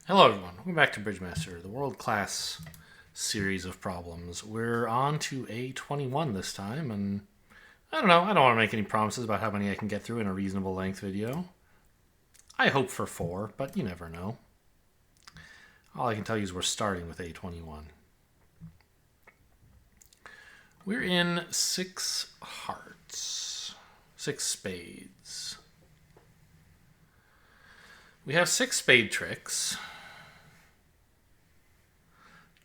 Hello, everyone. Welcome back to Bridgemaster, the world-class series of problems. We're on to A-21 this time, and I don't know. I don't want to make any promises about how many I can get through in a reasonable length video. I hope for 4, but you never know. All I can tell you is we're starting with A-21. We're in 6 hearts, 6 spades. We have 6 spade tricks,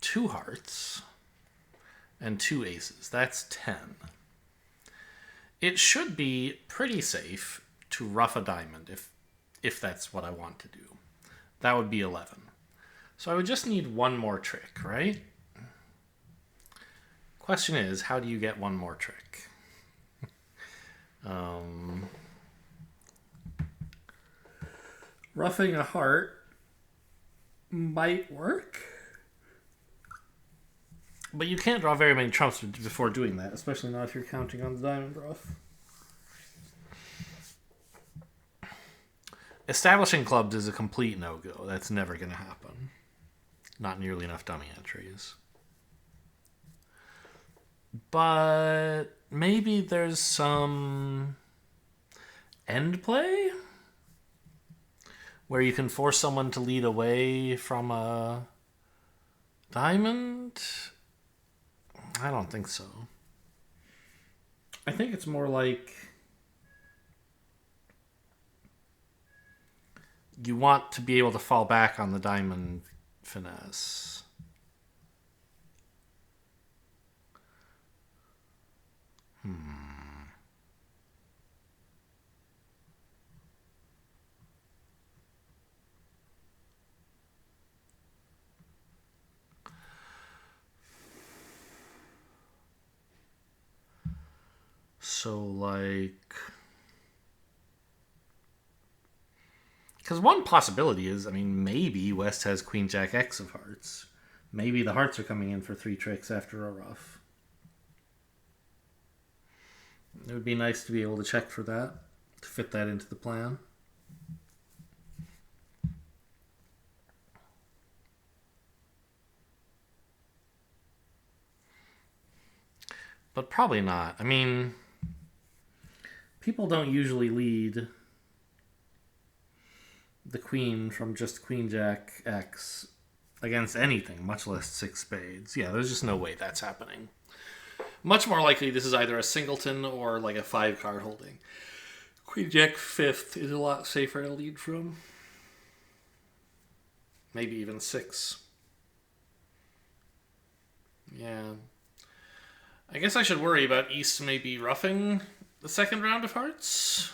2 hearts, and 2 aces. That's 10. It should be pretty safe to ruff a diamond if that's what I want to do. That would be 11. So I would just need one more trick, right? Question is, how do you get one more trick? Roughing a heart might work. But you can't draw very many trumps before doing that, especially not if you're counting on the diamond ruff. Establishing clubs is a complete no-go. That's never going to happen. Not nearly enough dummy entries. But maybe there's some end play where you can force someone to lead away from a diamond. I don't think so. I think it's more like you want to be able to fall back on the diamond finesse. So, like... Because one possibility is, maybe West has Queen Jack X of hearts. Maybe the hearts are coming in for 3 tricks after a ruff. It would be nice to be able to check for that, to fit that into the plan. But probably not. People don't usually lead the queen from just Queen Jack X against anything, much less 6 spades. Yeah, there's just no way that's happening. Much more likely this is either a singleton or like a 5 card holding. Queen Jack 5th is a lot safer to lead from. Maybe even 6. Yeah. I guess I should worry about East maybe roughing the second round of hearts.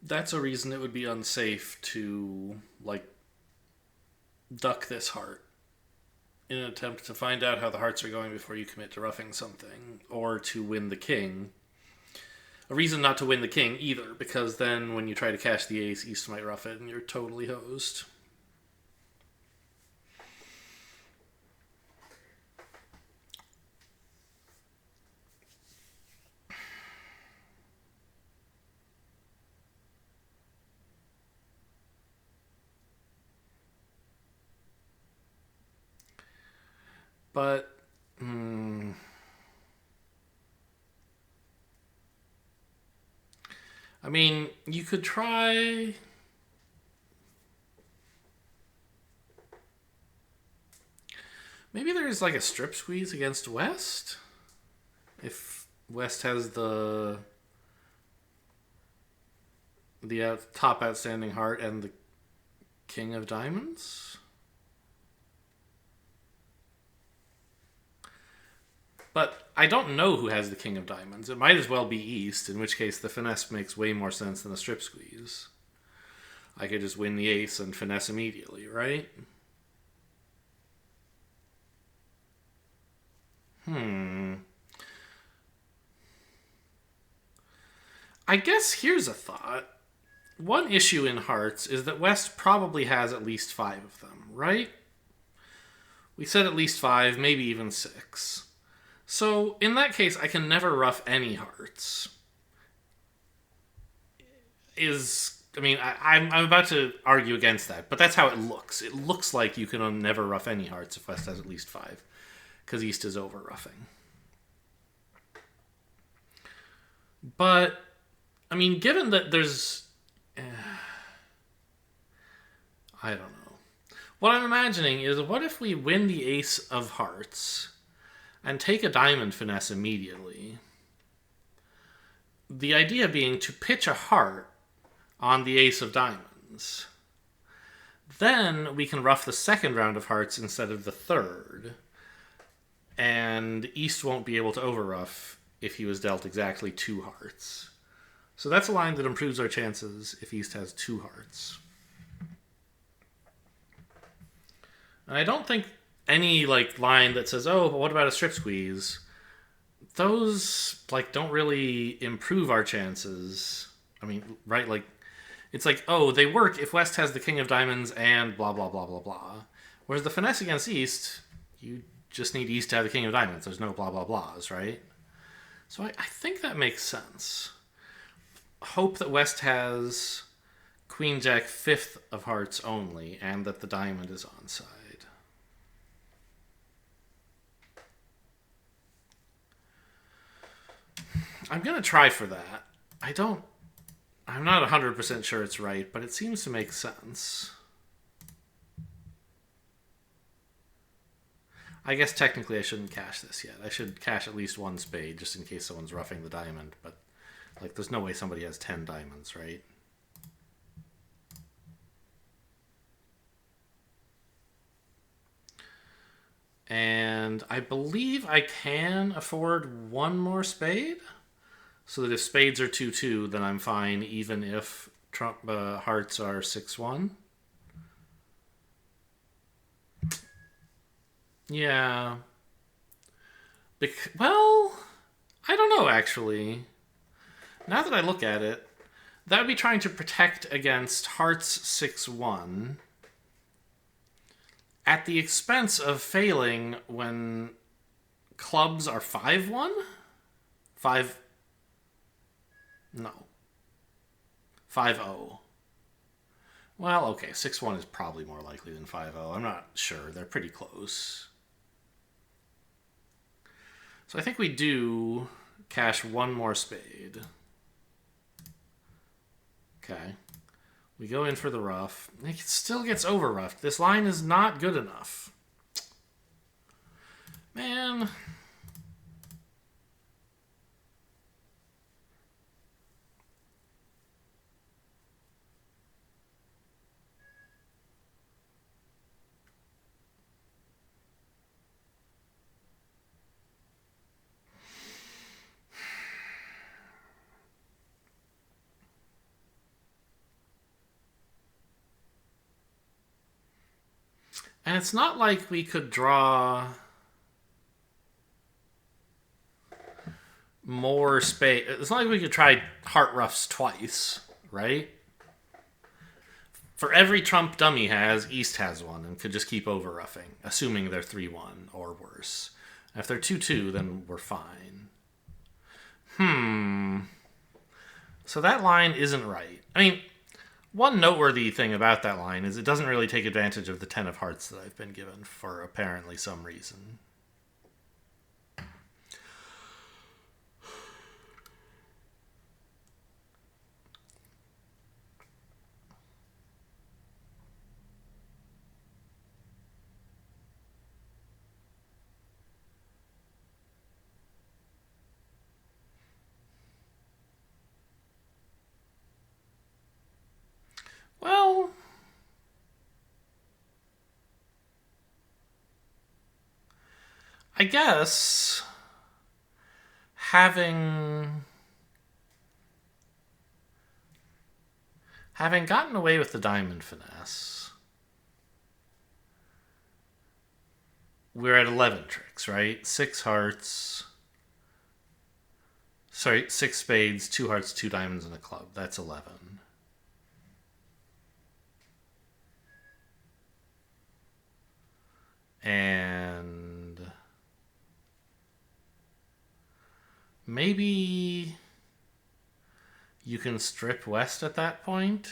That's a reason it would be unsafe to, duck this heart in an attempt to find out how the hearts are going before you commit to roughing something, or to win the king. A reason not to win the king either, because then when you try to cash the ace, East might ruff it and you're totally hosed. But, you could try... Maybe there's like a strip squeeze against West? If West has the top outstanding heart and the king of diamonds? But I don't know who has the king of diamonds. It might as well be East, in which case the finesse makes way more sense than a strip squeeze. I could just win the ace and finesse immediately, right? I guess here's a thought. One issue in hearts is that West probably has at least 5 of them, right? We said at least 5, maybe even 6. So, in that case, I can never ruff any hearts. is... I mean, I'm about to argue against that, but that's how it looks. It looks like you can never ruff any hearts if West has at least 5, because East is over ruffing. But, I mean, given that there's... I don't know. What I'm imagining is, what if we win the ace of hearts and take a diamond finesse immediately? The idea being to pitch a heart on the ace of diamonds. Then we can ruff the second round of hearts instead of the third. And East won't be able to overruff if he was dealt exactly 2 hearts. So that's a line that improves our chances if East has 2 hearts. And I don't think any line that says, oh, but what about a strip squeeze? Those don't really improve our chances. I mean, right? It's oh, they work if West has the king of diamonds and blah, blah, blah, blah, blah. Whereas the finesse against East, you just need East to have the king of diamonds. There's no blah, blah, blahs, right? So I think that makes sense. Hope that West has queen, jack, 5th of hearts only, and that the diamond is on side. I'm going to try for that. I'm not 100% sure it's right, but it seems to make sense. I guess technically I shouldn't cash this yet. I should cash at least 1 spade just in case someone's roughing the diamond, but there's no way somebody has 10 diamonds, right? And I believe I can afford 1 more spade. So that if spades are 2-2, then I'm fine, even if hearts are 6-1. Yeah. Well, I don't know, actually. Now that I look at it, that would be trying to protect against hearts 6-1 at the expense of failing when clubs are 5-1? 5... No. 5-0. Well, okay, 6-1 is probably more likely than 5-0. I'm not sure. They're pretty close. So I think we do cash 1 more spade. Okay. We go in for the ruff. It still gets over-ruffed. This line is not good enough. Man... And it's not like we could draw more space. It's not like we could try heart ruffs twice, right? For every trump dummy has, East has 1 and could just keep over ruffing, assuming they're 3-1 or worse. And if they're 2-2, then we're fine. So that line isn't right. I mean, one noteworthy thing about that line is it doesn't really take advantage of the 10 of hearts that I've been given for apparently some reason. Well, I guess having gotten away with the diamond finesse, we're at 11 tricks, right? 6 hearts. Sorry, 6 spades, 2 hearts, 2 diamonds, and a club. That's 11. And maybe You can strip West at that point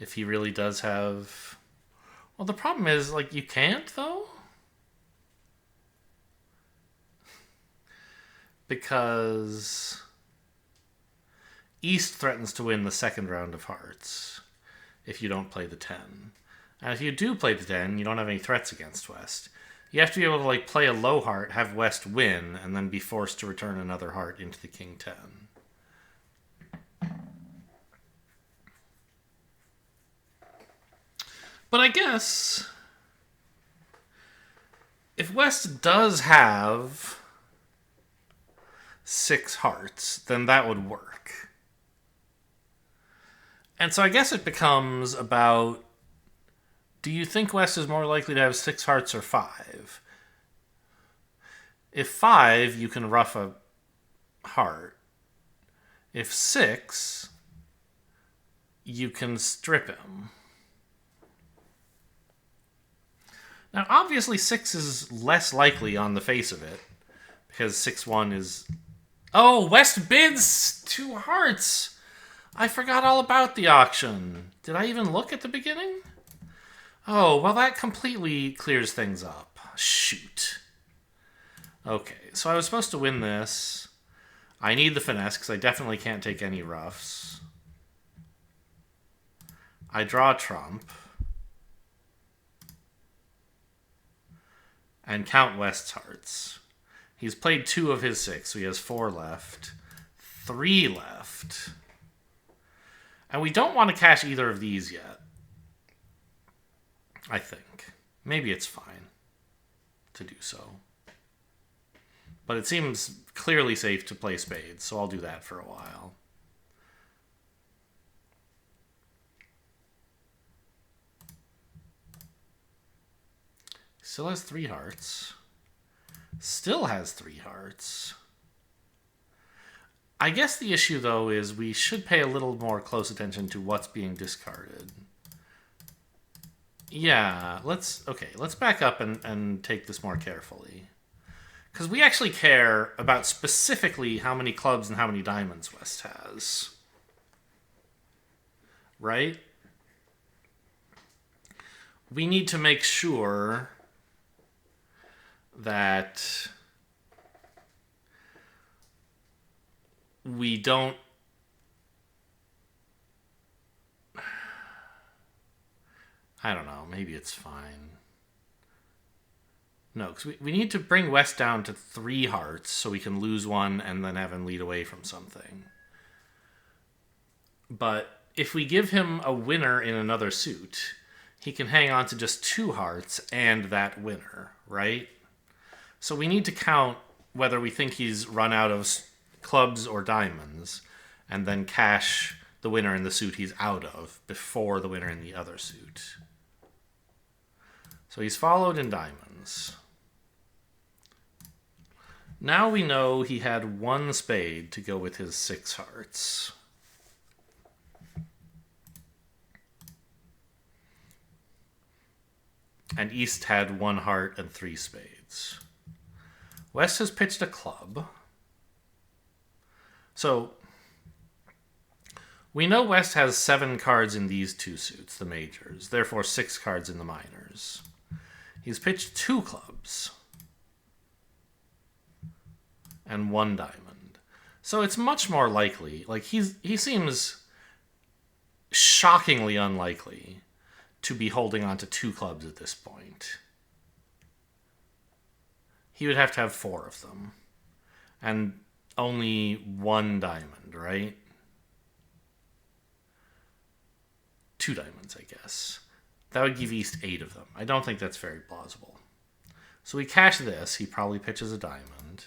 if he really does have... Well, the problem is, like, you can't, though? Because East threatens to win the second round of hearts if you don't play the 10. And if you do play the 10, you don't have any threats against West. You have to be able to, like, play a low heart, have West win, and then be forced to return another heart into the King 10. But I guess if West does have 6 hearts, then that would work. And so I guess it becomes about, do you think West is more likely to have 6 hearts or 5? If 5, you can rough a heart. If 6, you can strip him. Now, obviously, 6 is less likely on the face of it, because 6-1 is... Oh, West bids 2 hearts! I forgot all about the auction. Did I even look at the beginning? Oh, well, that completely clears things up. Shoot. Okay, so I was supposed to win this. I need the finesse, because I definitely can't take any roughs. I draw trump. And count West's hearts. He's played 2 of his 6, so he has 4 left. 3 left. And we don't want to cash either of these yet. I think. Maybe it's fine to do so. But it seems clearly safe to play spades, so I'll do that for a while. Still has 3 hearts. Still has 3 hearts. I guess the issue, though, is we should pay a little more close attention to what's being discarded. Yeah, let's back up and take this more carefully. Because we actually care about specifically how many clubs and how many diamonds West has. Right? We need to make sure that we don't... I don't know, maybe it's fine. No, because we need to bring West down to 3 hearts so we can lose 1 and then have him lead away from something. But if we give him a winner in another suit, he can hang on to just 2 hearts and that winner, right? So we need to count whether we think he's run out of clubs or diamonds, and then cash the winner in the suit he's out of before the winner in the other suit. So he's followed in diamonds. Now we know he had 1 spade to go with his 6 hearts. And East had 1 heart and 3 spades. West has pitched a club. So we know West has 7 cards in these 2 suits, the majors, therefore 6 cards in the minors. He's pitched 2 clubs and 1 diamond. So it's much more likely, like he seems shockingly unlikely to be holding on to 2 clubs at this point. He would have to have 4 of them. And only 1 diamond, right? 2 diamonds, I guess. That would give East 8 of them. I don't think that's very plausible. So we cash this. He probably pitches a diamond.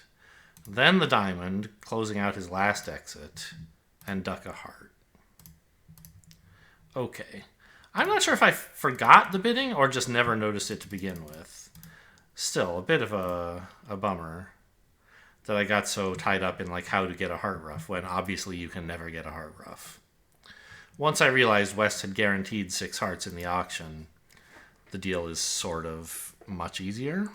Then the diamond, closing out his last exit, and duck a heart. Okay. I'm not sure if I forgot the bidding or just never noticed it to begin with. Still, a bit of a bummer that I got so tied up in like how to get a heart ruff when obviously you can never get a heart ruff. Once I realized West had guaranteed 6 hearts in the auction, the deal is sort of much easier.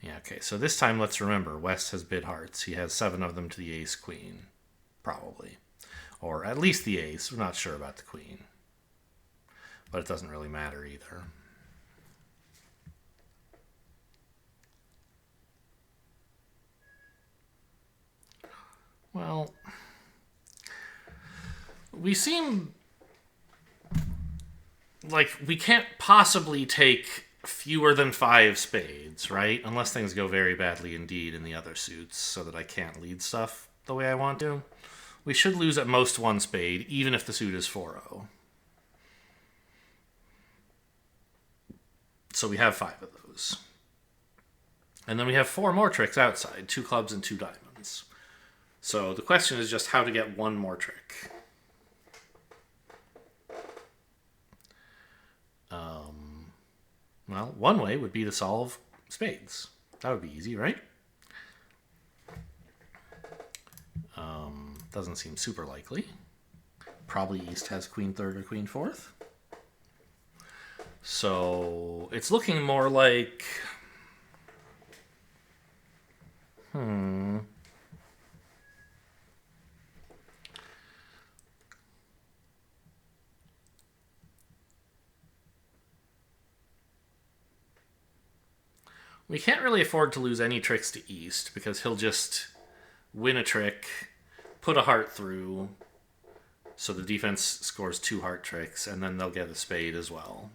Yeah, okay. So this time, let's remember, West has bid hearts. He has 7 of them to the ace-queen, probably. Or at least the ace. We're not sure about the queen. But it doesn't really matter either. Well, we seem like we can't possibly take fewer than 5 spades, right? Unless things go very badly indeed in the other suits so that I can't lead stuff the way I want to. We should lose at most 1 spade, even if the suit is 4-0. So we have 5 of those. And then we have 4 more tricks outside, 2 clubs and 2 diamonds. So the question is just how to get 1 more trick. Well, one way would be to solve spades. That would be easy, right? Doesn't seem super likely. Probably East has queen third or queen fourth. So it's looking more like... We can't really afford to lose any tricks to East because he'll just win a trick, put a heart through, so the defense scores 2 heart tricks, and then they'll get a spade as well.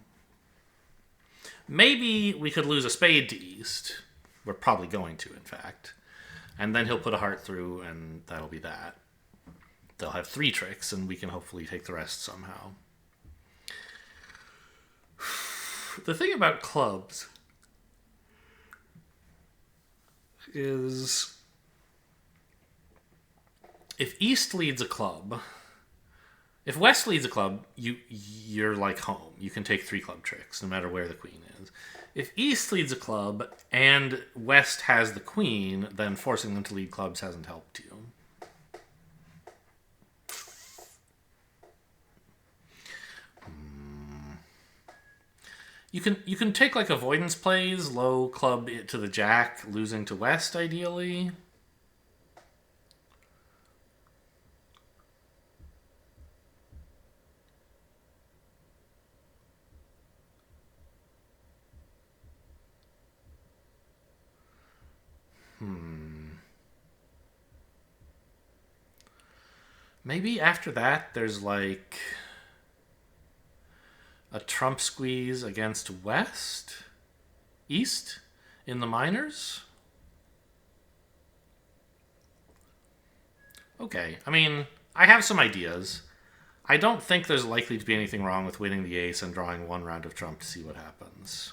Maybe we could lose a spade to East. We're probably going to, in fact. And then he'll put a heart through, and that'll be that. They'll have 3 tricks, and we can hopefully take the rest somehow. The thing about clubs is if East leads a club, if West leads a club, you're like home. You can take 3 club tricks no matter where the queen is. If East leads a club and West has the queen, then forcing them to lead clubs hasn't helped you. You can take like avoidance plays, low club to the jack, losing to West ideally. Maybe after that there's like a trump squeeze against East in the minors. Okay, I mean, I have some ideas. I don't think there's likely to be anything wrong with winning the ace and drawing 1 round of trump to see what happens.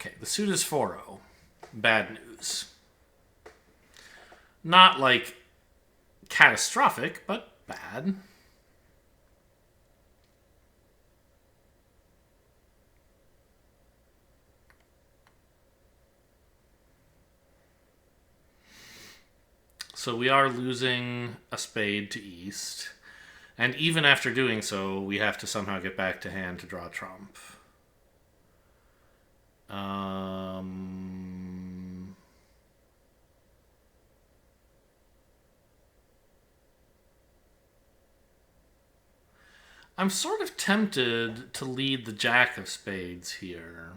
Okay, the suit is 4-0. Bad news. Not like catastrophic, but bad. So we are losing a spade to East. And even after doing so, we have to somehow get back to hand to draw trump. I'm sort of tempted to lead the jack of spades here.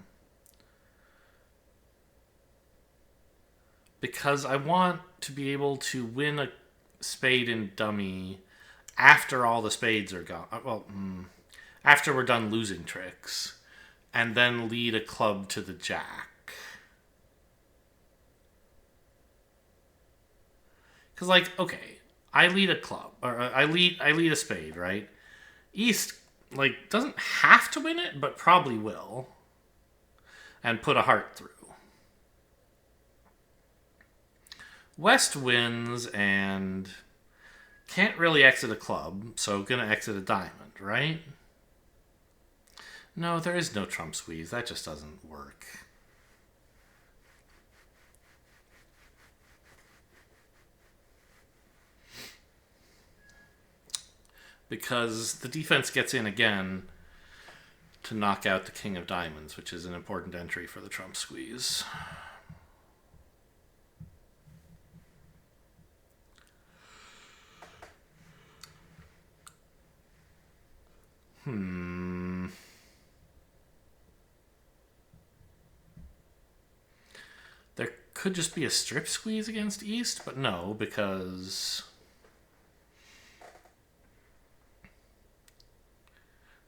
Because I want to be able to win a spade in dummy after all the spades are gone. Well, after we're done losing tricks. And then lead a club to the jack. Because, like, okay, I lead a club. Or I lead a spade, right? East, like, doesn't have to win it, but probably will. And put a heart through. West wins and can't really exit a club, so gonna exit a diamond, right? No, there is no trump squeeze. That just doesn't work. Because the defense gets in again to knock out the king of diamonds, which is an important entry for the trump squeeze. There could just be a strip squeeze against East, but no, because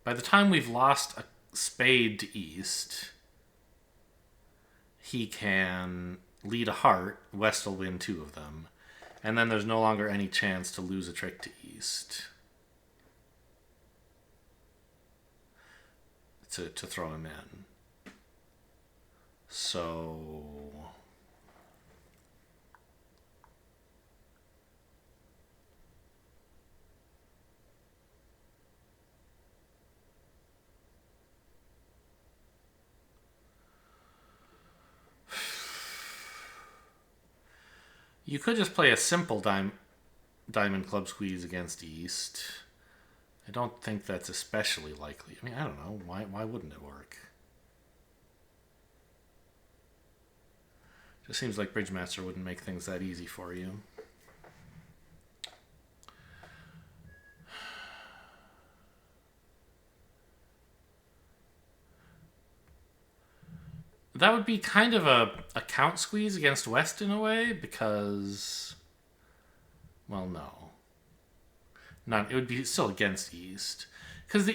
by the time we've lost a spade to East, he can lead a heart. West will win 2 of them. And then there's no longer any chance to lose a trick to East. To throw him in. So you could just play a simple diamond club squeeze against East. I don't think that's especially likely. I mean, I don't know. Why wouldn't it work? Just seems like Bridgemaster wouldn't make things that easy for you. That would be kind of a count squeeze against West in a way, because, well, no. It would be still against East. Because,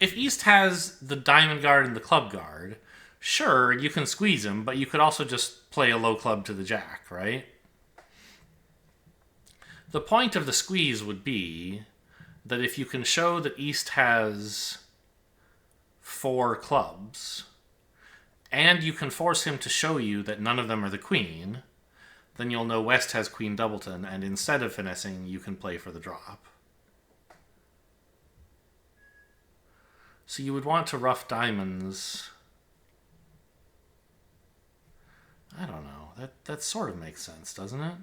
if East has the diamond guard and the club guard, sure, you can squeeze him, but you could also just play a low club to the jack, right? The point of the squeeze would be that if you can show that East has 4 clubs, and you can force him to show you that none of them are the queen, then you'll know West has Queen Doubleton, and instead of finessing, you can play for the drop. So you would want to ruff diamonds. I don't know. That sort of makes sense, doesn't it?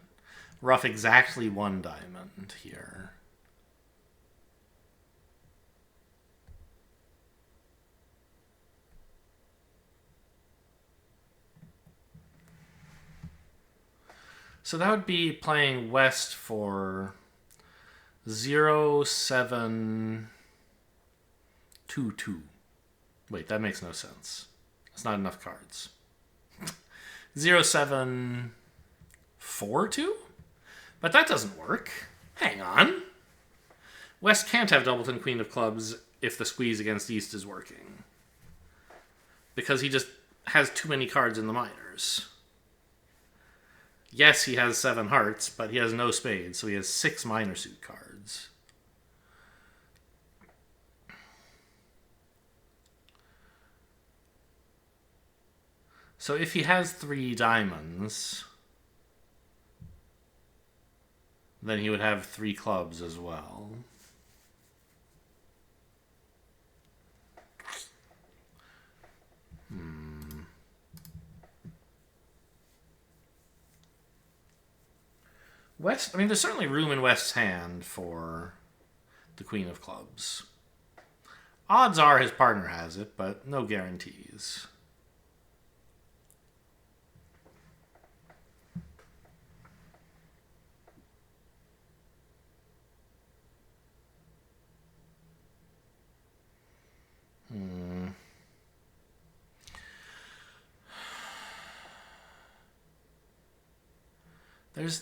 Ruff exactly 1 diamond here. So that would be playing West for 0, 7, 2, 2. Wait, that makes no sense. That's not enough cards. 0, 7, 4, 2? But that doesn't work. Hang on. West can't have Doubleton Queen of Clubs if the squeeze against East is working. Because he just has too many cards in the minors. Yes, he has 7 hearts, but he has no spades, so he has 6 minor suit cards. So if he has 3 diamonds, then he would have 3 clubs as well. West, I mean, there's certainly room in West's hand for the Queen of Clubs. Odds are his partner has it, but no guarantees.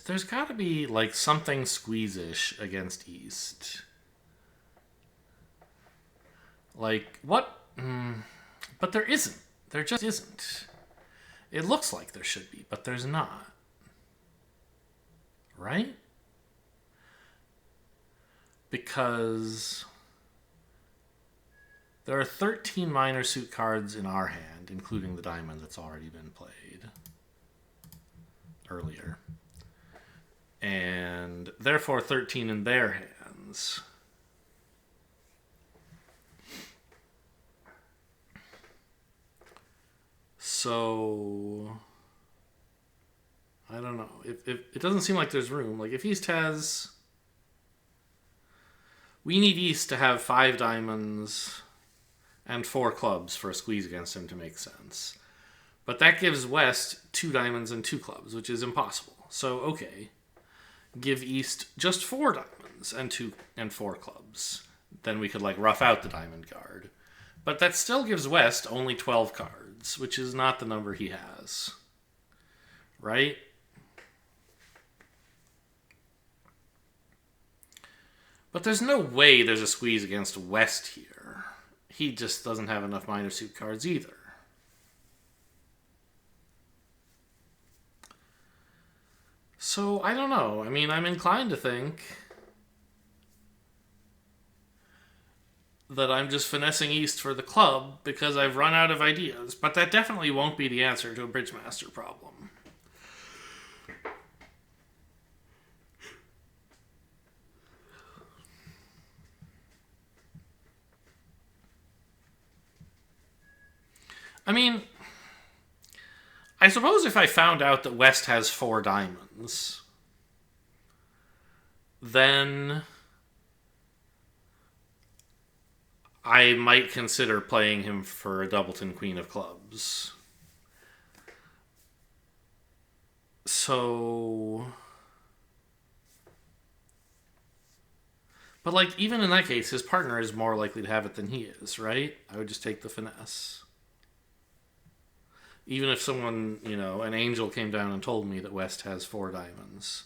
There's got to be like something squeeze-ish against East. Like what? But there isn't. There just isn't. It looks like there should be, but there's not. Right? Because there are 13 minor suit cards in our hand, including the diamond that's already been played earlier. And therefore 13 in their hands. So I don't know. If it doesn't seem like there's room. Like if East has, we need East to have 5 diamonds and 4 clubs for a squeeze against him to make sense. But that gives West 2 diamonds and 2 clubs, which is impossible. So, okay. Give East just 4 diamonds and 4 clubs. Then we could, rough out the diamond guard. But that still gives West only 12 cards, which is not the number he has. Right? But there's no way there's a squeeze against West here. He just doesn't have enough minor suit cards either. So, I don't know. I mean, I'm inclined to think that I'm just finessing East for the club because I've run out of ideas. But that definitely won't be the answer to a Bridgemaster problem. I mean, I suppose if I found out that West has 4 diamonds, then I might consider playing him for a Doubleton Queen of Clubs. So... But, even in that case, his partner is more likely to have it than he is, right? I would just take the finesse. Even if someone, an angel came down and told me that West has 4 diamonds,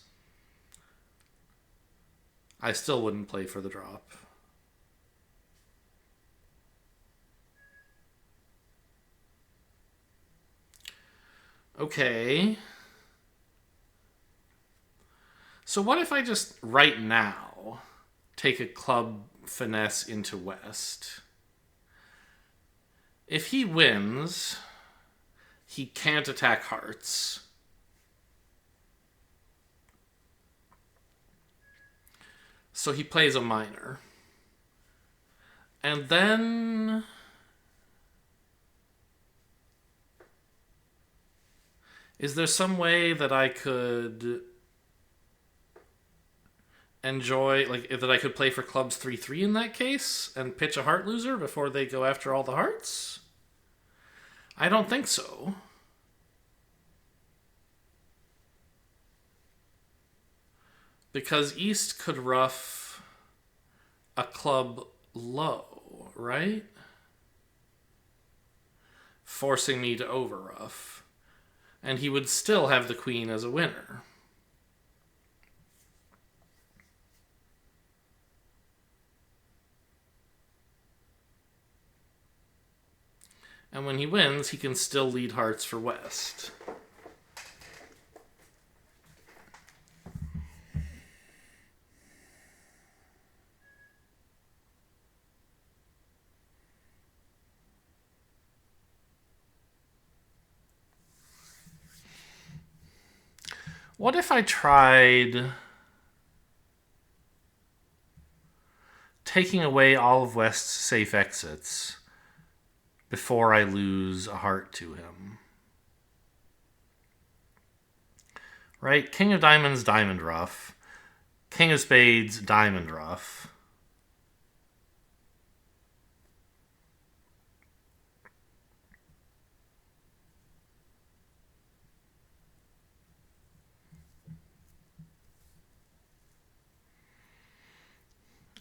I still wouldn't play for the drop. Okay. So what if I just, right now, take a club finesse into West? If he wins, he can't attack hearts. So he plays a minor. And then... Is there some way that I could enjoy, that I could play for clubs 3-3 in that case and pitch a heart loser before they go after all the hearts? I don't think so. Because East could rough a club low, right? Forcing me to overruff. And he would still have the queen as a winner. And when he wins, he can still lead hearts for West. What if I tried taking away all of West's safe exits before I lose a heart to him? Right? King of Diamonds, Diamond Ruff. King of Spades, Diamond Ruff.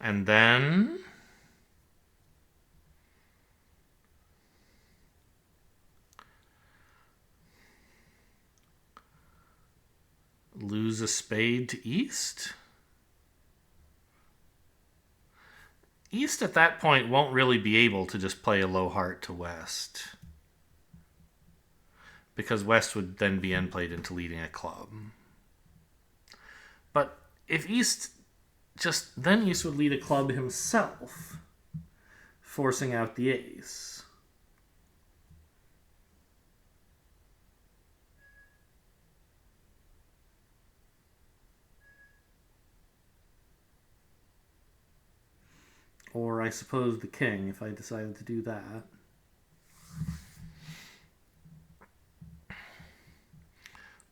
And then lose a spade to East? East at that point won't really be able to just play a low heart to West, because West would then be end played into leading a club. But if East then East would lead a club himself, forcing out the ace. Or I suppose the king, if I decided to do that.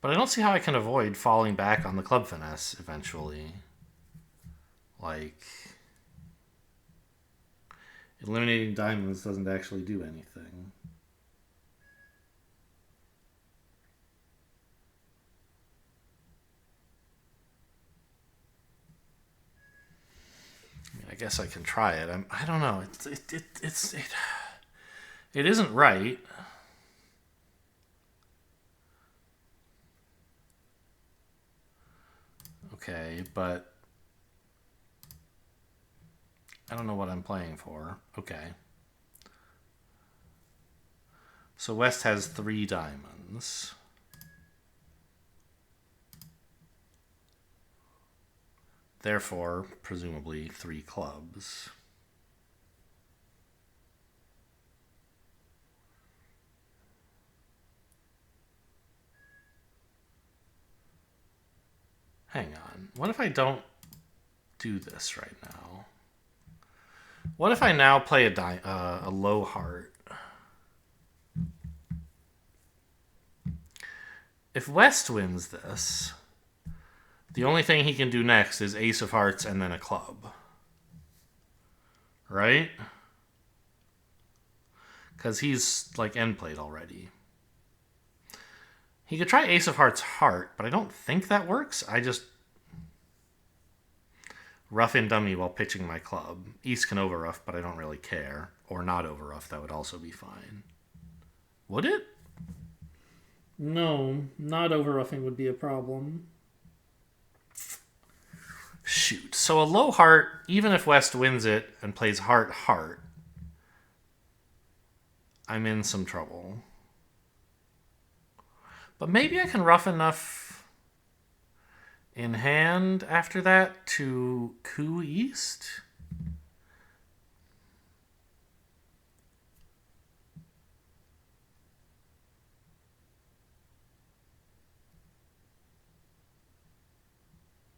But I don't see how I can avoid falling back on the club finesse eventually. Eliminating diamonds doesn't actually do anything. I guess I can try it. I don't know. It isn't right. Okay, but I don't know what I'm playing for. Okay. So West has 3 diamonds. Therefore, presumably 3 clubs. Hang on. What if I don't do this right now? What if I now play a low heart? If West wins this, the only thing he can do next is Ace of Hearts and then a club. Right? Because he's like end played already. He could try Ace of Hearts heart, but I don't think that works. I just rough in dummy while pitching my club. East can overrough, but I don't really care. Or not overrough, that would also be fine. Would it? No, not overroughing would be a problem. Shoot. So a low heart, even if West wins it and plays heart heart, I'm in some trouble. But maybe I can rough enough in hand after that to coup East?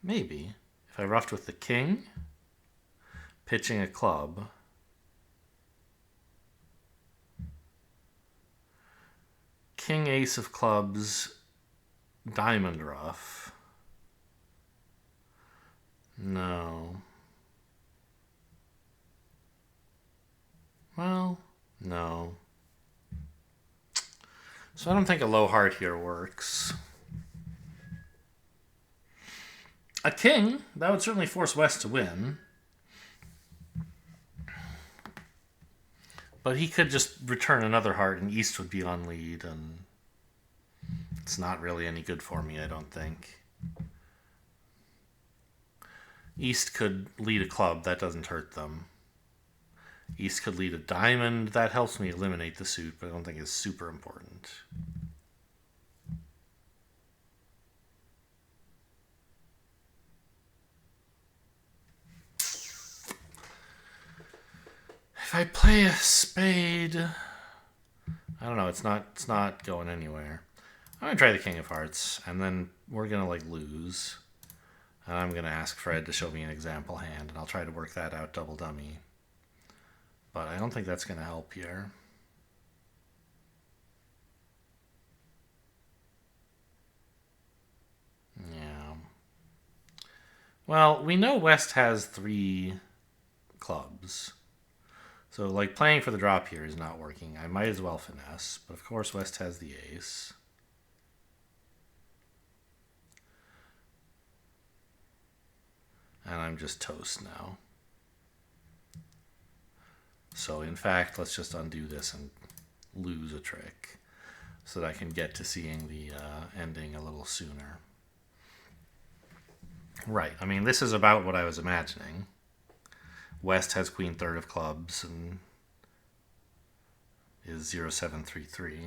Maybe. If I roughed with the king, pitching a club, king ace of clubs, diamond rough. No. Well, no. So I don't think a low heart here works. A king, that would certainly force West to win. But he could just return another heart and East would be on lead, and it's not really any good for me, I don't think. East could lead a club, that doesn't hurt them. East could lead a diamond, that helps me eliminate the suit, but I don't think it's super important. If I play a spade, I don't know, it's not going anywhere. I'm gonna try the king of hearts, and then we're gonna like lose. And I'm gonna ask Fred to show me an example hand, and I'll try to work that out double dummy. But I don't think that's gonna help here. Yeah. Well, we know West has 3 clubs. So, like, playing for the drop here is not working. I might as well finesse. But, of course, West has the ace. And I'm just toast now. So, in fact, let's just undo this and lose a trick so that I can get to seeing the ending a little sooner. Right. I mean, this is about what I was imagining. West has queen third of clubs and is 0733.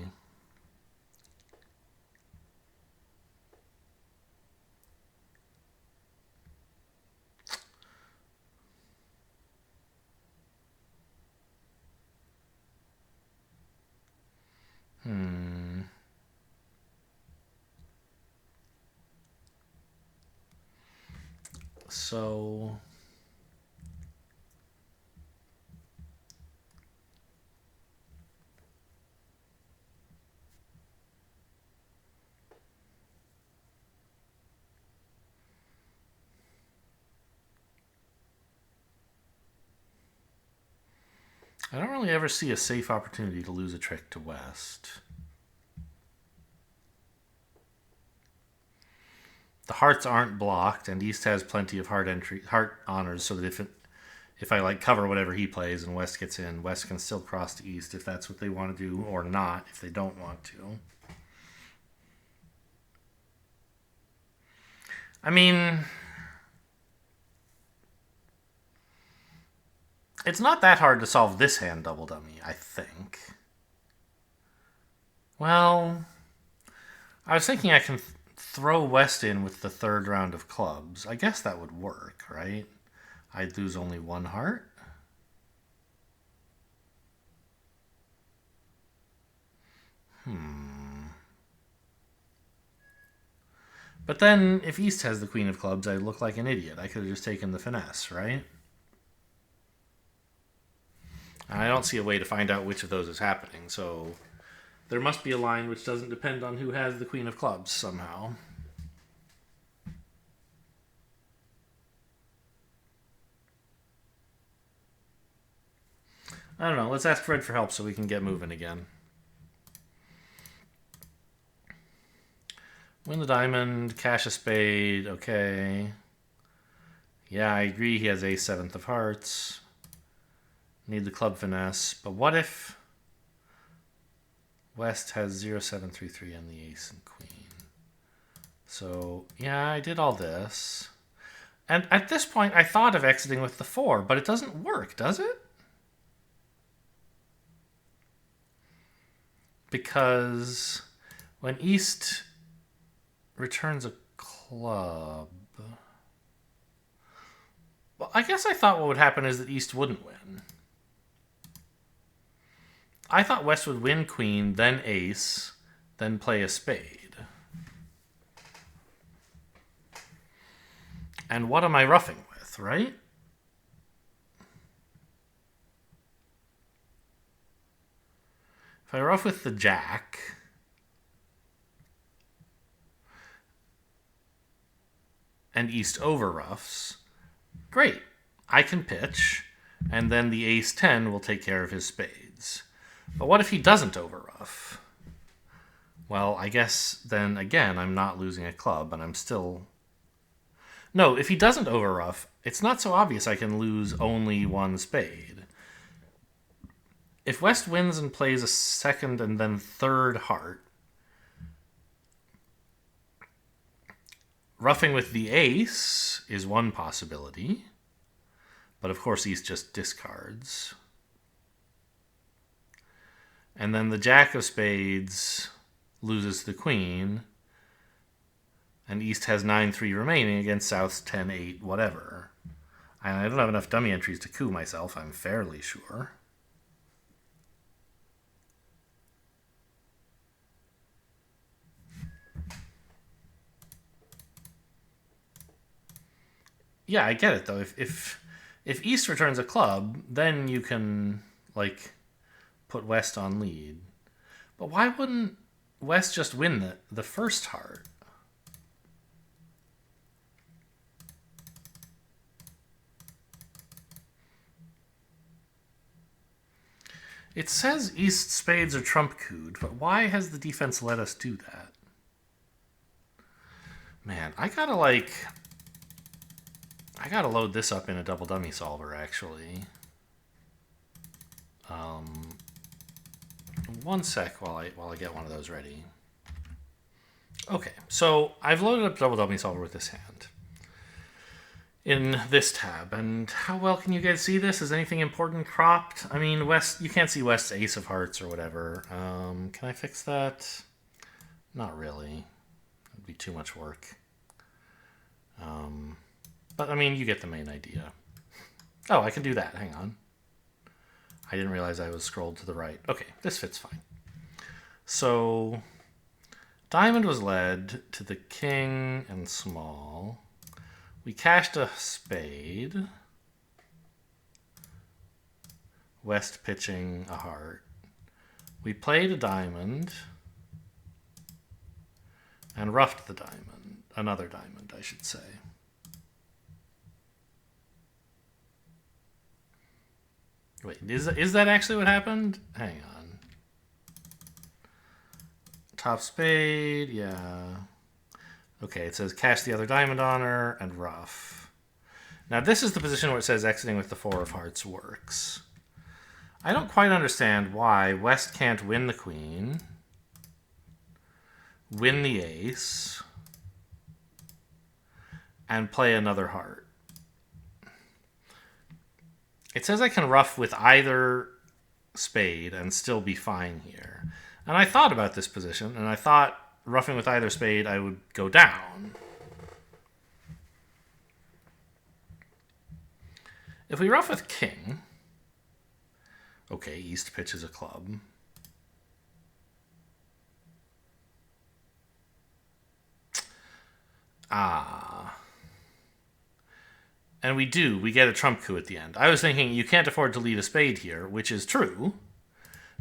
So I don't really ever see a safe opportunity to lose a trick to West. The hearts aren't blocked, and East has plenty of heart honors, so that if I like cover whatever he plays and West gets in, West can still cross to East if that's what they want to do, or not if they don't want to. I mean, it's not that hard to solve this hand double dummy, I think. Well, I was thinking I can throw West in with the third round of clubs. I guess that would work, right? I'd lose only one heart. But then, if East has the queen of clubs, I'd look like an idiot. I could have just taken the finesse, right? I don't see a way to find out which of those is happening, so there must be a line which doesn't depend on who has the queen of clubs somehow. I don't know. Let's ask Fred for help so we can get moving again. Win the diamond, cash a spade, okay. Yeah, I agree he has ace seventh of hearts. Need the club finesse, but what if West has 0, 7, 3, 3 and the ace and queen? So, yeah, I did all this. And at this point, I thought of exiting with the 4, but it doesn't work, does it? Because when East returns a club... Well, I guess I thought what would happen is that East wouldn't win. I thought West would win queen, then ace, then play a spade. And what am I roughing with, right? If I rough with the jack, and East over roughs, great. I can pitch, and then the ace 10 will take care of his spades. But what if he doesn't overruff? Well, I guess then again I'm not losing a club, and I'm still... No, if he doesn't overruff, it's not so obvious I can lose only one spade. If West wins and plays a second and then third heart, roughing with the ace is one possibility, but of course East just discards. And then the jack of spades loses the queen, and East has 9-3 remaining against South's 10-8, whatever. And I don't have enough dummy entries to coup myself, I'm fairly sure. Yeah, I get it, though. If East returns a club, then you can, like, put West on lead. But why wouldn't West just win the first heart? It says East spades are trump couped, but why has the defense let us do that? Man, I gotta load this up in a double dummy solver, actually. One sec while I get one of those ready. Okay, so I've loaded up double dummy solver with this hand in this tab, and how well can you guys see this? Is anything important cropped? I mean, West, you can't see West's ace of hearts or whatever. Can I fix that? Not really. It'd be too much work. But I mean, you get the main idea. Oh, I can do that. Hang on. I didn't realize I was scrolled to the right. Okay, this fits fine. So, diamond was led to the king and small. We cashed a spade. West pitching a heart. We played a diamond. And roughed the diamond. Another diamond, I should say. Wait, is that actually what happened? Hang on. Top spade, yeah. Okay, it says cash the other diamond on her and ruff. Now this is the position where it says exiting with the 4 of hearts works. I don't quite understand why West can't win the queen, win the ace, and play another heart. It says I can ruff with either spade and still be fine here. And I thought about this position, and I thought ruffing with either spade I would go down. If we ruff with king, okay, East pitches a club. And we get a trump coup at the end. I was thinking you can't afford to lead a spade here, which is true,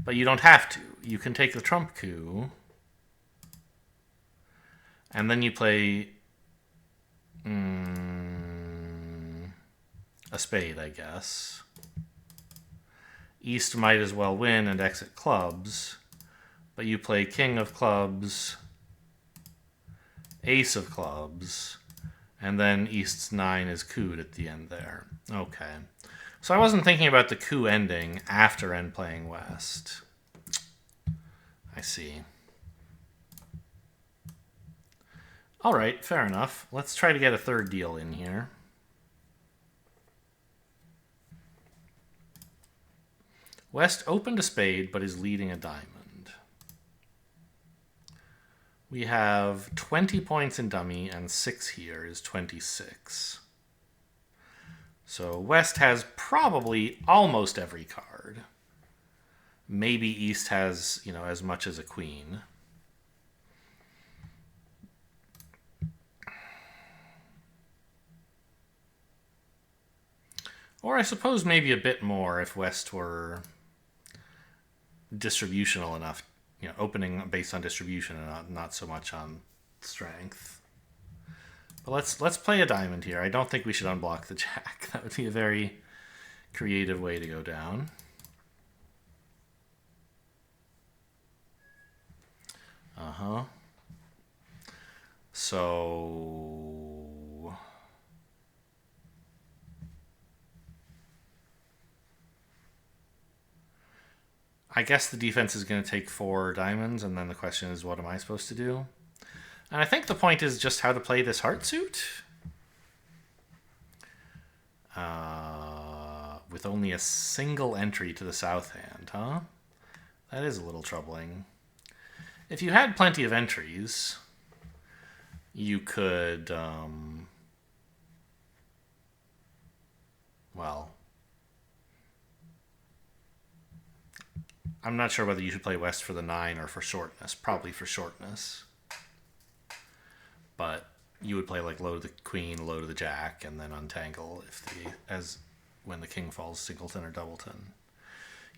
but you don't have to. You can take the trump coup, and then you play a spade, I guess. East might as well win and exit clubs, but you play king of clubs, ace of clubs, and then East's 9 is couped at the end there. Okay. So I wasn't thinking about the coup ending after end playing West. I see. All right, fair enough. Let's try to get a third deal in here. West opened a spade, but is leading a diamond. We have 20 points in dummy, and 6 here is 26. So West has probably almost every card. Maybe East has, as much as a queen. Or I suppose maybe a bit more if West were distributional enough, opening based on distribution and not so much on strength. But let's play a diamond here. I don't think we should unblock the jack. That would be a very creative way to go down. So I guess the defense is going to take 4 diamonds, and then the question is, what am I supposed to do? And I think the point is just how to play this heart suit. With only a single entry to the south hand, huh? That is a little troubling. If you had plenty of entries, you could, well, I'm not sure whether you should play West for the 9 or for shortness. Probably for shortness. But you would play like low to the queen, low to the jack, and then untangle when the king falls singleton or doubleton.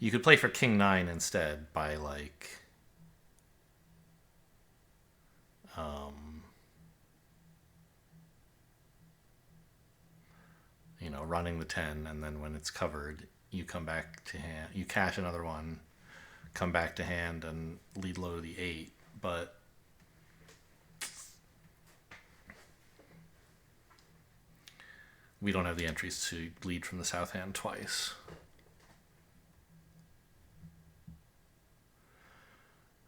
You could play for king 9 instead by like running the 10, and then when it's covered, you come back to hand. You cash another one, come back to hand, and lead low to the 8. But we don't have the entries to lead from the south hand twice.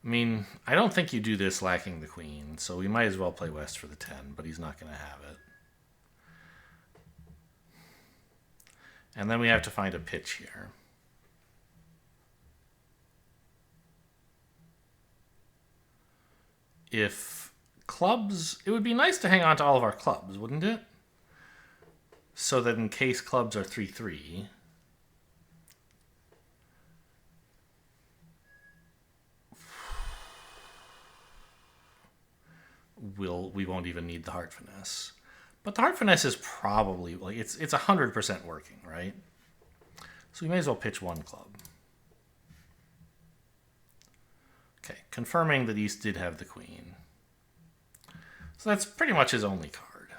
I mean, I don't think you do this lacking the queen, so we might as well play West for the 10, but he's not going to have it. And then we have to find a pitch here. If clubs... It would be nice to hang on to all of our clubs, wouldn't it? So that in case clubs are 3-3... we won't even need the heart finesse. But the heart finesse is probably, like, it's 100% working, right? So we may as well pitch 1 club. Okay, confirming that East did have the queen. So that's pretty much his only card.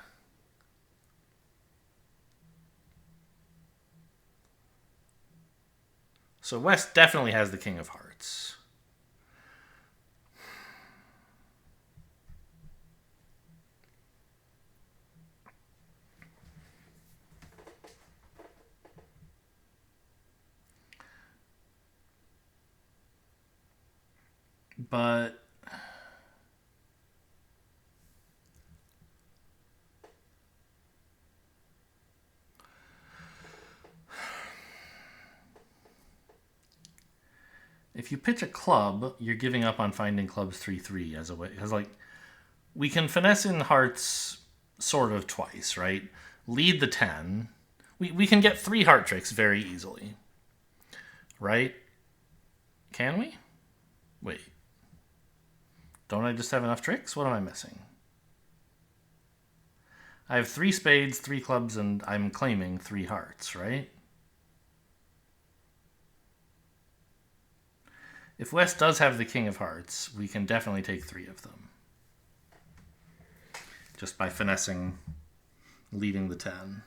So West definitely has the king of hearts. But if you pitch a club, you're giving up on finding clubs 3-3 as a way. Because, like, we can finesse in hearts sort of twice, right? Lead the 10. We can get 3 heart tricks very easily. Right? Can we? Wait. Don't I just have enough tricks? What am I missing? I have 3 spades, 3 clubs, and I'm claiming 3 hearts, right? If West does have the king of hearts, we can definitely take 3 of them. Just by finessing, leading the 10.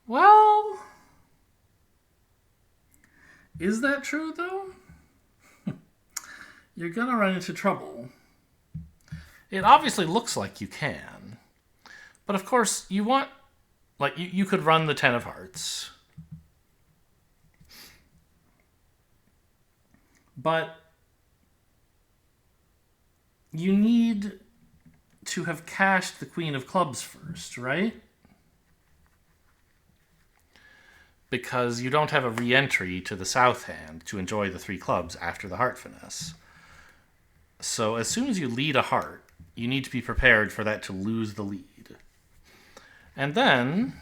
Well, is that true, though? You're going to run into trouble. It obviously looks like you can. But of course, you want... Like, you could run the 10 of hearts. But you need to have cashed the queen of clubs first, right? Because you don't have a re-entry to the south hand to enjoy the 3 clubs after the heart finesse. So as soon as you lead a heart, you need to be prepared for that to lose the lead. And then,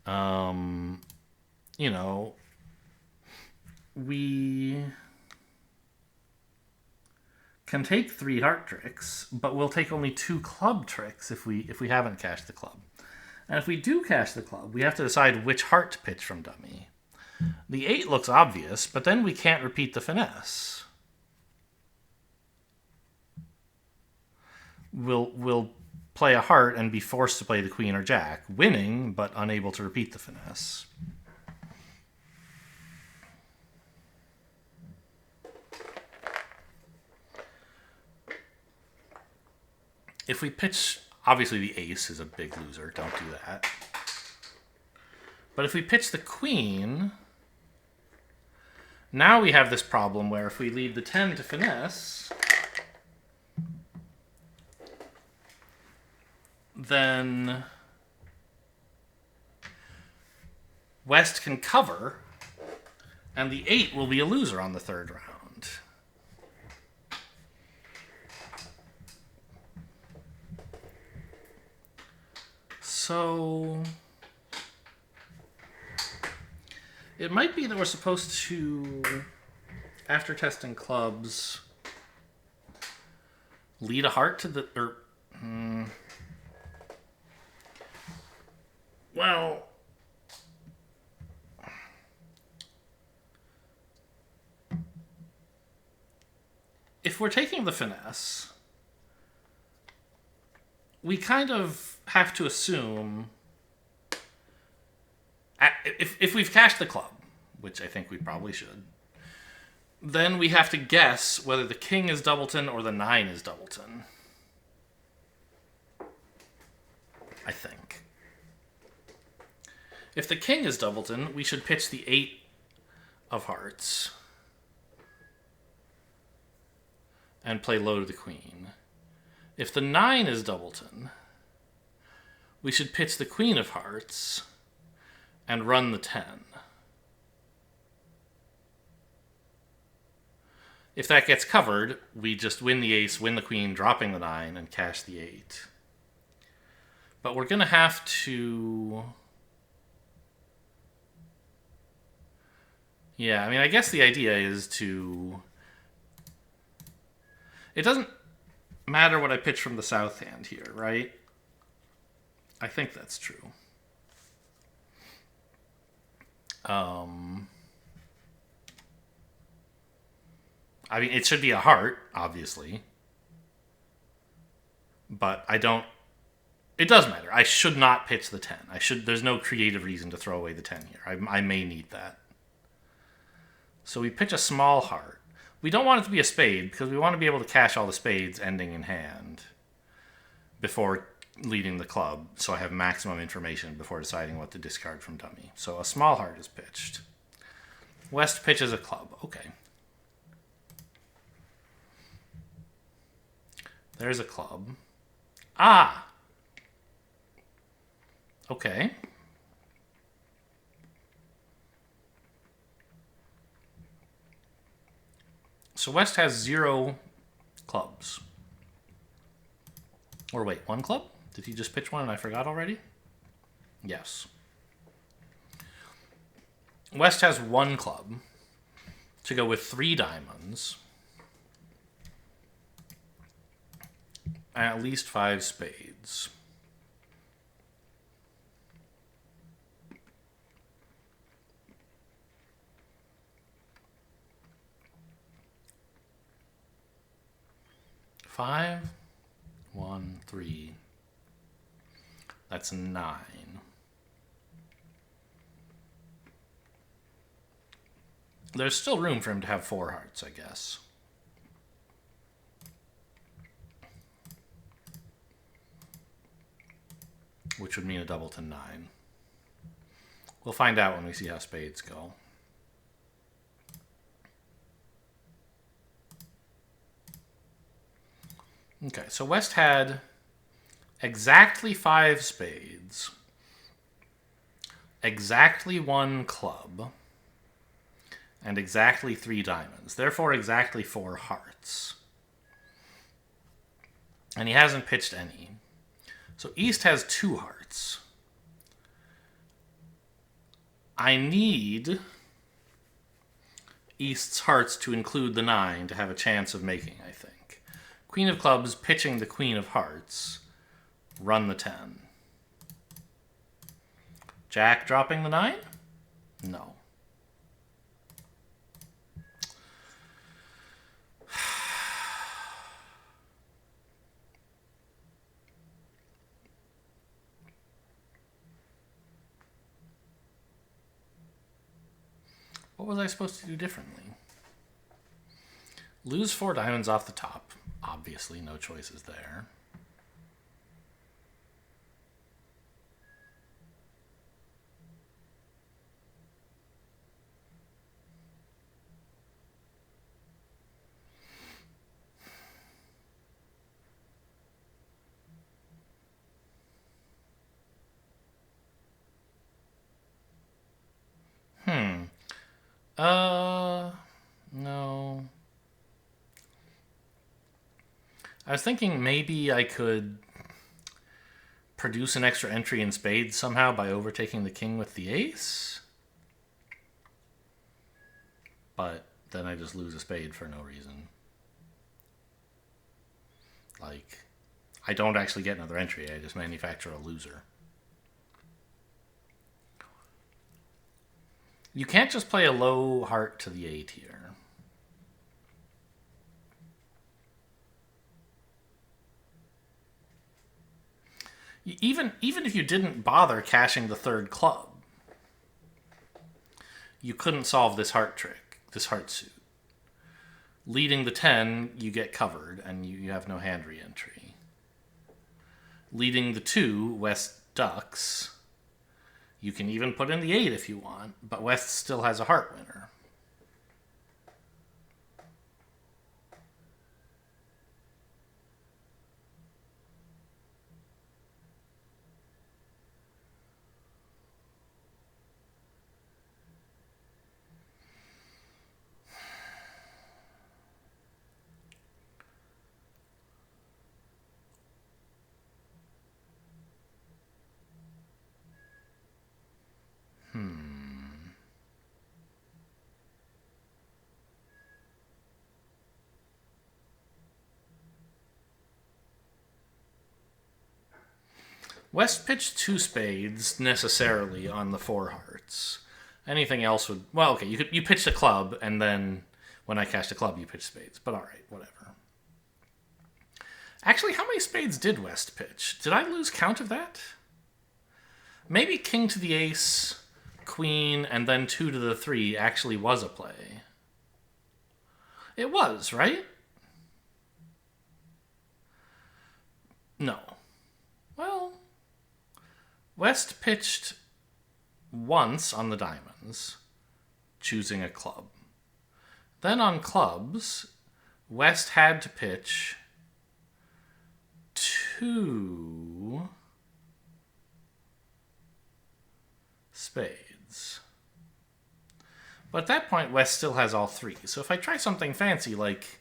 you know, we can take 3 heart tricks, but we'll take only 2 club tricks if we haven't cashed the club. And if we do cash the club, we have to decide which heart to pitch from dummy. The 8 looks obvious, but then we can't repeat the finesse. We'll play a heart and be forced to play the queen or jack, winning, but unable to repeat the finesse. If we pitch... Obviously, the ace is a big loser. Don't do that. But if we pitch the queen, now we have this problem where if we lead the 10 to finesse, then West can cover, and the 8 will be a loser on the 3rd round. So it might be that we're supposed to, after testing clubs, lead a heart to the... Well, if we're taking the finesse, we kind of have to assume, if we've cashed the club, which I think we probably should, then we have to guess whether the king is doubleton or the 9 is doubleton. I think. If the king is doubleton, we should pitch the 8 of hearts and play low to the queen. If the 9 is doubleton, we should pitch the queen of hearts and run the 10. If that gets covered, we just win the ace, win the queen, dropping the 9, and cash the 8. But we're going to have to... Yeah, I mean, I guess the idea is to... It doesn't matter what I pitch from the south hand here, right? I think that's true. I mean, it should be a heart, obviously. But I don't... It does matter. I should not pitch the 10. There's no creative reason to throw away the 10 here. I may need that. So we pitch a small heart. We don't want it to be a spade because we want to be able to cash all the spades ending in hand before leading the club, so I have maximum information before deciding what to discard from dummy. So a small heart is pitched. West pitches a club. Okay. There's a club. Ah! Okay. So West has 0 clubs. Or wait, 1 club? Did he just pitch one and I forgot already? Yes. West has 1 club to go with 3 diamonds and at least 5 spades. Five, 1, 3. That's 9. There's still room for him to have 4 hearts, I guess. Which would mean a double to 9. We'll find out when we see how spades go. Okay, so West had exactly 5 spades, exactly 1 club, and exactly 3 diamonds. Therefore, exactly 4 hearts. And he hasn't pitched any. So East has 2 hearts. I need East's hearts to include the 9 to have a chance of making, I think. Queen of clubs pitching the Queen of hearts. Run the 10. Jack dropping the 9? No. What was I supposed to do differently? Lose 4 diamonds off the top. Obviously, no choices there. No. I was thinking maybe I could produce an extra entry in spades somehow by overtaking the king with the ace. But then I just lose a spade for no reason. Like, I don't actually get another entry. I just manufacture a loser. You can't just play a low heart to the 8 here. Even if you didn't bother cashing the 3rd club, you couldn't solve this heart trick, this heart suit. Leading the 10, you get covered, and you have no hand re-entry. Leading the 2, West ducks. You can even put in the 8 if you want, but West still has a heart winner. West pitched 2 spades necessarily on the 4 hearts. Anything else would... Well, okay, you pitched a club, and then when I cashed a club, you pitched spades. But all right, whatever. Actually, how many spades did West pitch? Did I lose count of that? Maybe king to the ace, queen, and then 2 to the 3 actually was a play. It was, right? No. Well, West pitched once on the diamonds, choosing a club. Then on clubs, West had to pitch 2 spades. But at that point, West still has all 3. So if I try something fancy like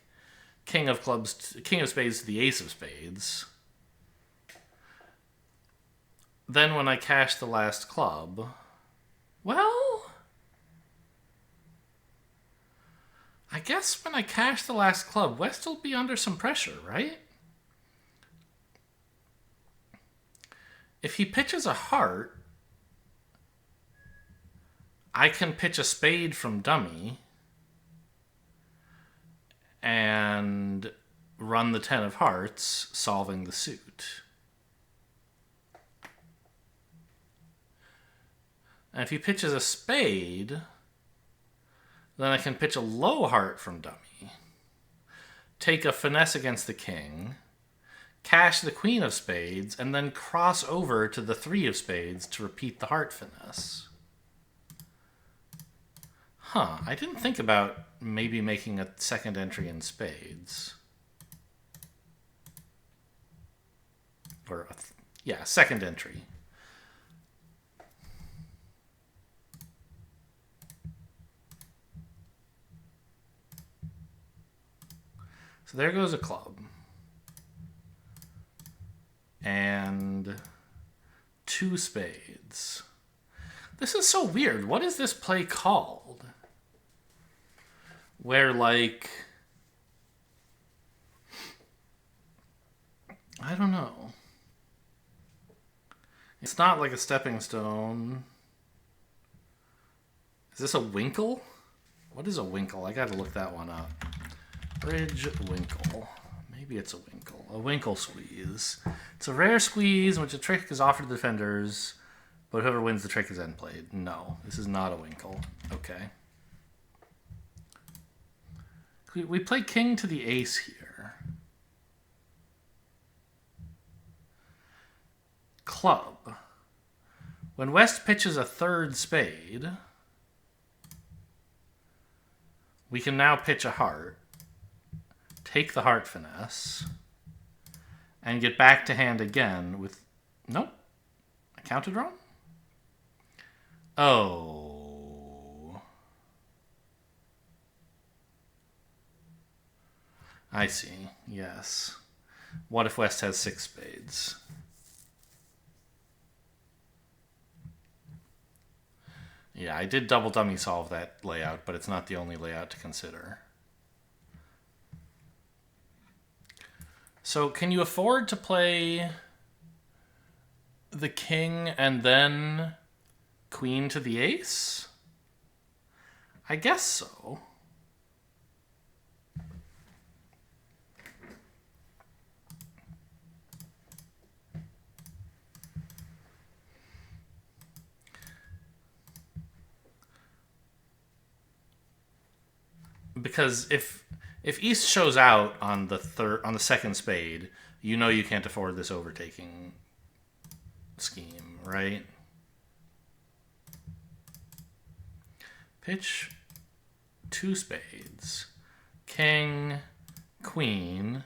king of spades to the ace of spades, then when I cash the last club, well, I guess when I cash the last club, West will be under some pressure, right? If he pitches a heart, I can pitch a spade from dummy and run the 10 of hearts, solving the suit. And if he pitches a spade, then I can pitch a low heart from dummy, take a finesse against the king, cash the queen of spades, and then cross over to the 3 of spades to repeat the heart finesse. Huh, I didn't think about maybe making a second entry in spades. Or, second entry. So there goes a club. And 2 spades. This is so weird. What is this play called? Where, like, I don't know. It's not like a stepping stone. Is this a winkle? What is a winkle? I gotta look that one up. Bridge winkle. Maybe it's a winkle. A winkle squeeze. It's a rare squeeze in which a trick is offered to the defenders, but whoever wins the trick is end played. No, this is not a winkle. Okay. We play king to the ace here. Club. When West pitches a 3rd spade, we can now pitch a heart, take the heart finesse, and get back to hand again with... Nope. I counted wrong? Oh. I see. Yes. What if West has 6 spades? Yeah, I did double dummy solve that layout, but it's not the only layout to consider. So can you afford to play the king and then queen to the ace? I guess so. Because if East shows out on the 2nd spade, you know you can't afford this overtaking scheme, right? Pitch 2 spades. King, queen.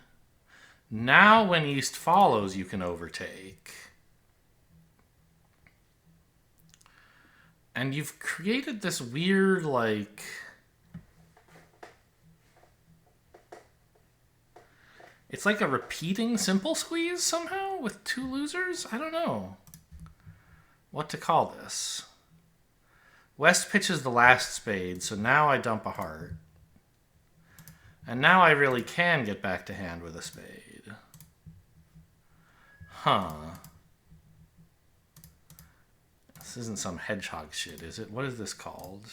Now when East follows, you can overtake. And you've created this weird, like... It's like a repeating simple squeeze somehow with 2 losers? I don't know what to call this. West pitches the last spade, so now I dump a heart. And now I really can get back to hand with a spade. Huh. This isn't some hedgehog shit, is it? What is this called?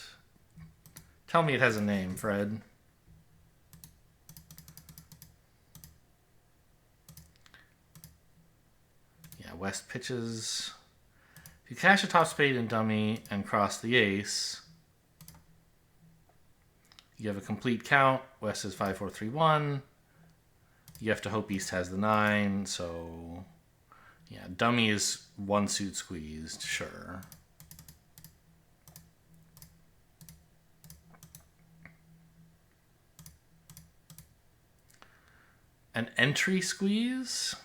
Tell me it has a name, Fred. West pitches. If you cash a top spade and dummy and cross the ace, you have a complete count. West is 5, 4, 3, 1. You have to hope East has the 9, so yeah, dummy is one suit squeezed, sure. An entry squeeze?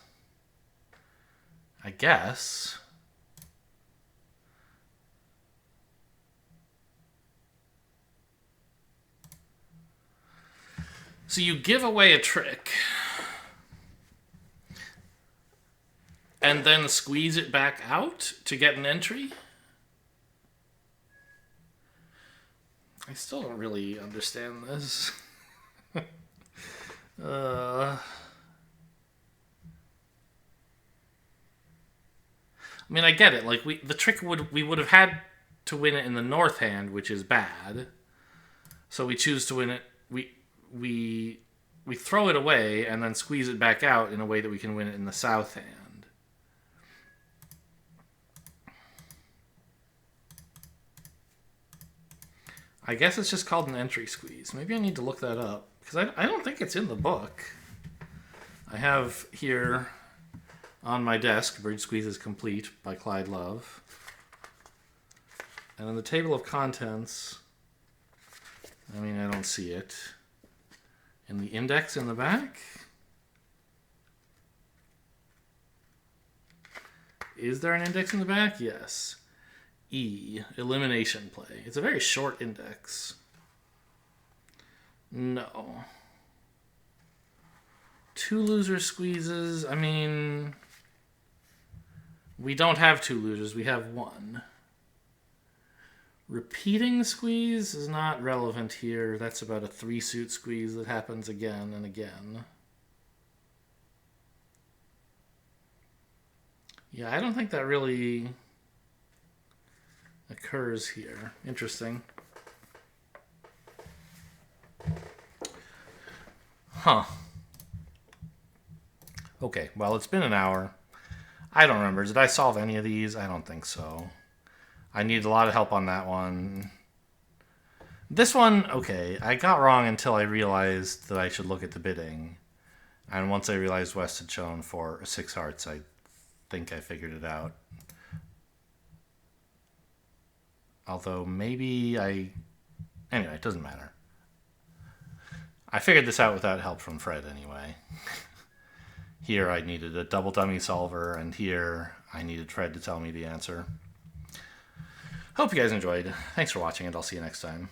I guess. So you give away a trick and then squeeze it back out to get an entry? I still don't really understand this. I mean, I get it. Like we would have had to win it in the north hand, which is bad. So we choose to win it. We throw it away and then squeeze it back out in a way that we can win it in the south hand. I guess it's just called an entry squeeze. Maybe I need to look that up because I don't think it's in the book. I have here on my desk, Bridge Squeeze is Complete by Clyde Love. And in the table of contents, I mean, I don't see it. In the index in the back? Is there an index in the back? Yes. E, elimination play. It's a very short index. No. 2 loser squeezes. I mean, we don't have 2 losers. We have 1. Repeating squeeze is not relevant here. That's about a 3-suit squeeze that happens again and again. Yeah, I don't think that really occurs here. Interesting. Huh. Okay, well, it's been an hour. I don't remember. Did I solve any of these? I don't think so. I need a lot of help on that one. This one, okay, I got wrong until I realized that I should look at the bidding. And once I realized West had shown for 6 hearts, I think I figured it out. Although maybe anyway, it doesn't matter. I figured this out without help from Fred anyway. Here I needed a double dummy solver, and here I needed Fred to tell me the answer. Hope you guys enjoyed. Thanks for watching, and I'll see you next time.